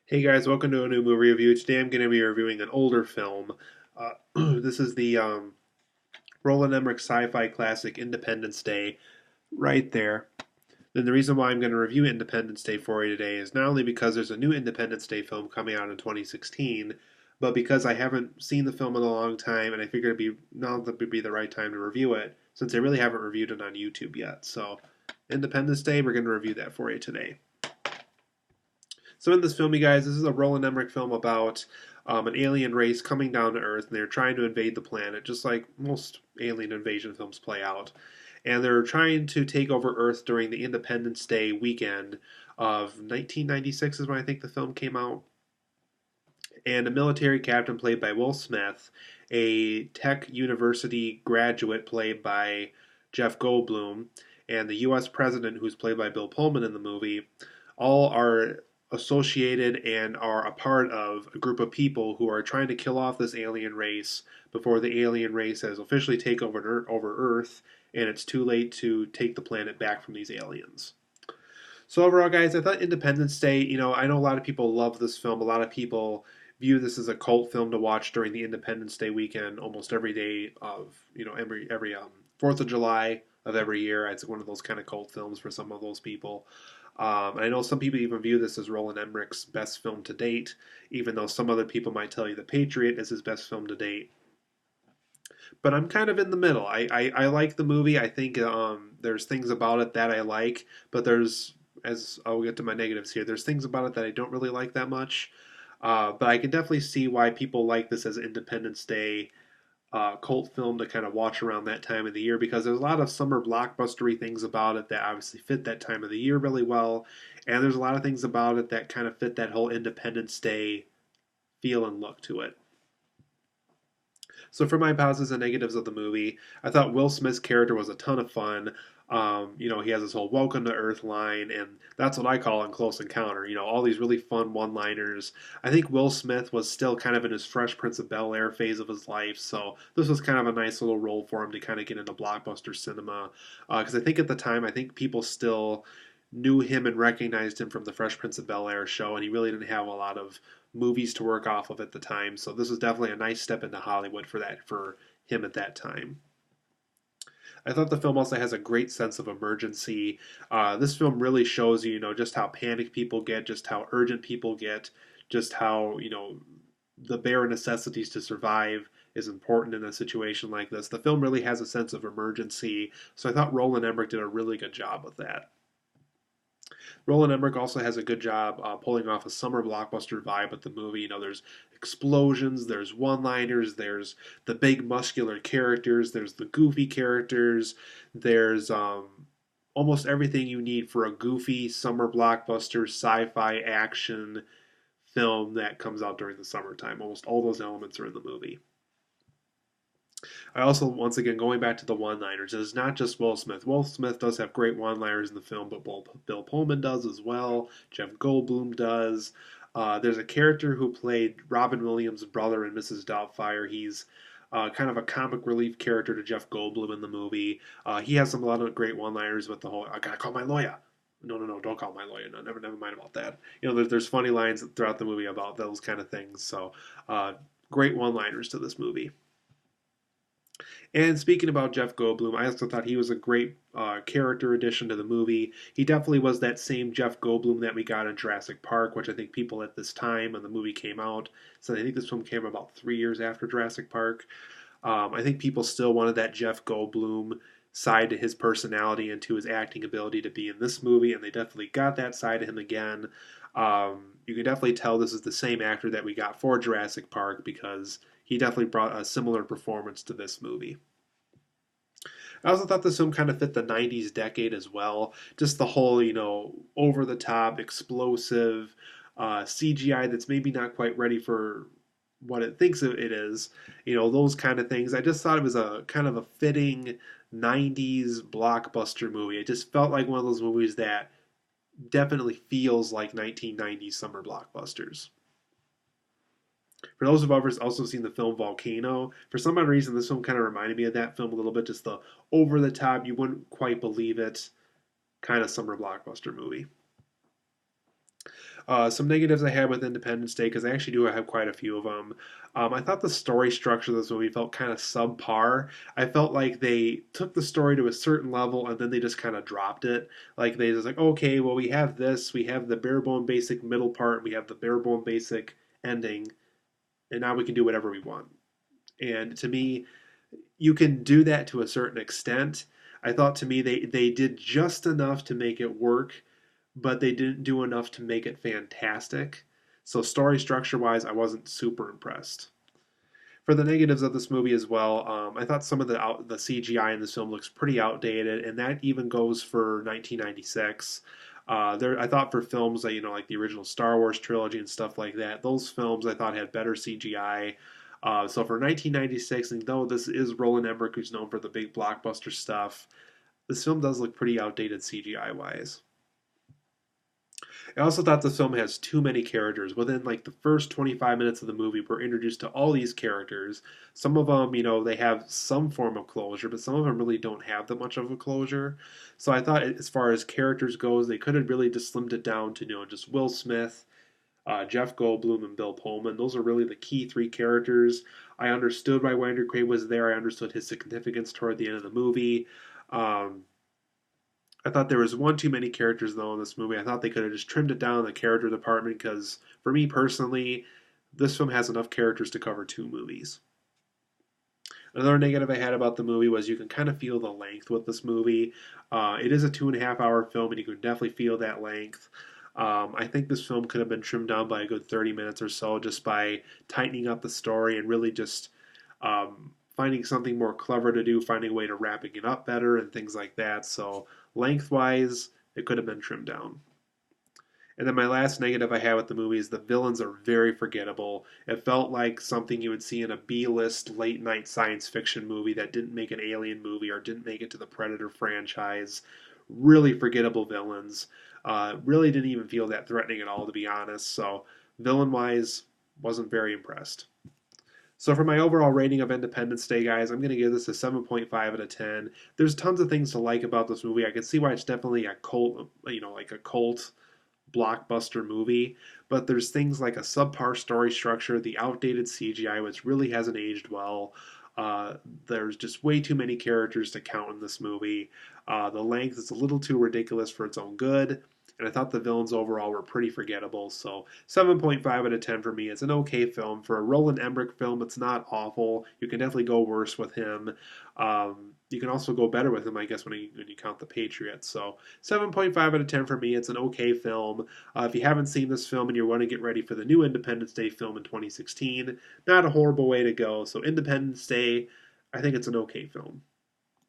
Hey guys, welcome to a new movie review. Today I'm going to be reviewing an older film. This is the Roland Emmerich sci-fi classic Independence Day, right there. Then the reason why I'm going to review Independence Day for you today is not only because there's a new Independence Day film coming out in 2016, but because I haven't seen the film in a long time, and I figured now that would be the right time to review it, since I really haven't reviewed it on YouTube yet. So, Independence Day, we're going to review that for you today. So in this film, you guys, this is a Roland Emmerich film about an alien race coming down to Earth, and they're trying to invade the planet, just like most alien invasion films play out. And they're trying to take over Earth during the Independence Day weekend of 1996 is when I think the film came out. And a military captain played by Will Smith, a tech university graduate played by Jeff Goldblum, and the U.S. president, who's played by Bill Pullman in the movie, all are associated and are a part of a group of people who are trying to kill off this alien race before the alien race has officially taken over Earth, and it's too late to take the planet back from these aliens. So overall, guys, I thought Independence Day. I know a lot of people love this film. A lot of people view this as a cult film to watch during the Independence Day weekend, almost every day of every Fourth of July of every year. It's one of those kind of cult films for some of those people. I know some people even view this as Roland Emmerich's best film to date, even though some other people might tell you The Patriot is his best film to date. But I'm kind of in the middle. I like the movie. I think there's things about it that I like, but as I'll get to my negatives here, there's things about it that I don't really like that much. But I can definitely see why people like this as an Independence Day cult film to kind of watch around that time of the year because there's a lot of summer blockbustery things about it that obviously fit that time of the year really well, and there's a lot of things about it that kind of fit that whole Independence Day feel and look to it. So for my positives and negatives of the movie, I thought Will Smith's character was a ton of fun. He has this whole "Welcome to Earth" line, and that's what I call in Close Encounter. All these really fun one-liners. I think Will Smith was still kind of in his Fresh Prince of Bel-Air phase of his life, so this was kind of a nice little role for him to kind of get into blockbuster cinema. Because I think at the time, I think people still knew him and recognized him from the Fresh Prince of Bel-Air show, and he really didn't have a lot of movies to work off of at the time. So this was definitely a nice step into Hollywood for him at that time. I thought the film also has a great sense of emergency. This film really shows you, just how panicked people get, just how urgent people get, just how the bare necessities to survive is important in a situation like this. The film really has a sense of emergency, so I thought Roland Emmerich did a really good job with that. Roland Emmerich also has a good job pulling off a summer blockbuster vibe with the movie. There's explosions, there's one-liners, there's the big muscular characters, there's the goofy characters, there's almost everything you need for a goofy summer blockbuster sci-fi action film that comes out during the summertime. Almost all those elements are in the movie. I also, once again, going back to the one-liners, it's not just Will Smith. Will Smith does have great one-liners in the film, but Bill Pullman does as well. Jeff Goldblum does. There's a character who played Robin Williams' brother in Mrs. Doubtfire. He's kind of a comic relief character to Jeff Goldblum in the movie. He has a lot of great one-liners with the whole "I gotta call my lawyer." No, no, no! Don't call my lawyer. No, never mind about that. There's funny lines throughout the movie about those kind of things. So, great one-liners to this movie. And speaking about Jeff Goldblum, I also thought he was a great character addition to the movie. He definitely was that same Jeff Goldblum that we got in Jurassic Park, which I think people at this time when the movie came out, so I think this film came about 3 years after Jurassic Park. I think people still wanted that Jeff Goldblum side to his personality and to his acting ability to be in this movie, and they definitely got that side of him again. You can definitely tell this is the same actor that we got for Jurassic Park because he definitely brought a similar performance to this movie. I also thought this film kind of fit the 90s decade as well. Just the whole, over the top, explosive CGI that's maybe not quite ready for what it thinks it is. Those kind of things. I just thought it was a kind of a fitting 90s blockbuster movie. It just felt like one of those movies that definitely feels like 1990s summer blockbusters. For those of us also seen the film Volcano, for some odd reason, this film kind of reminded me of that film a little bit. Just the over the top, you wouldn't quite believe it, kind of summer blockbuster movie. Some negatives I had with Independence Day, because I actually do have quite a few of them. I thought the story structure of this movie felt kind of subpar. I felt like they took the story to a certain level and then they just kind of dropped it. Like they just like, okay, well we have this, we have the bare bone basic middle part, we have the bare bone basic ending, and now we can do whatever we want. And to me, you can do that to a certain extent. I thought to me they did just enough to make it work, but they didn't do enough to make it fantastic. So story structure wise, I wasn't super impressed. For the negatives of this movie as well, I thought some of the CGI in this film looks pretty outdated, and that even goes for 1996. I thought for films that like the original Star Wars trilogy and stuff like that, those films I thought had better CGI. So for 1996, and though this is Roland Emmerich, who's known for the big blockbuster stuff, this film does look pretty outdated CGI wise. I also thought this film has too many characters. Within like the first 25 minutes of the movie, we're introduced to all these characters. Some of them, they have some form of closure, but some of them really don't have that much of a closure. So I thought, as far as characters goes, they could have really just slimmed it down to just Will Smith, Jeff Goldblum, and Bill Pullman. Those are really the key three characters. I understood why Wander Quaid was there. I understood his significance toward the end of the movie. Um, I thought there was one too many characters though in this movie. I thought they could have just trimmed it down in the character department because for me personally, this film has enough characters to cover two movies. Another negative I had about the movie was you can kind of feel the length with this movie. It is a 2.5 hour film, and you can definitely feel that length. I think this film could have been trimmed down by a good 30 minutes or so just by tightening up the story and really just finding something more clever to do, finding a way to wrapping it up better, and things like that. So, lengthwise, it could have been trimmed down. And then my last negative I have with the movie is the villains are very forgettable. It felt like something you would see in a B-list late night science fiction movie that didn't make an Alien movie or didn't make it to the Predator franchise. Really forgettable villains. Really didn't even feel that threatening at all, to be honest. So, villain wise, wasn't very impressed. So for my overall rating of Independence Day, guys, I'm going to give this a 7.5 out of 10. There's tons of things to like about this movie. I can see why it's definitely a cult, like a cult blockbuster movie, but there's things like a subpar story structure, the outdated CGI, which really hasn't aged well. There's just way too many characters to count in this movie. The length is a little too ridiculous for its own good, and I thought the villains overall were pretty forgettable. So 7.5 out of 10 for me. It's an okay film. For a Roland Emmerich film, it's not awful. You can definitely go worse with him. You can also go better with him, I guess, when you count The Patriot. So 7.5 out of 10 for me. It's an okay film. If you haven't seen this film and you want to get ready for the new Independence Day film in 2016, not a horrible way to go. So Independence Day, I think it's an okay film.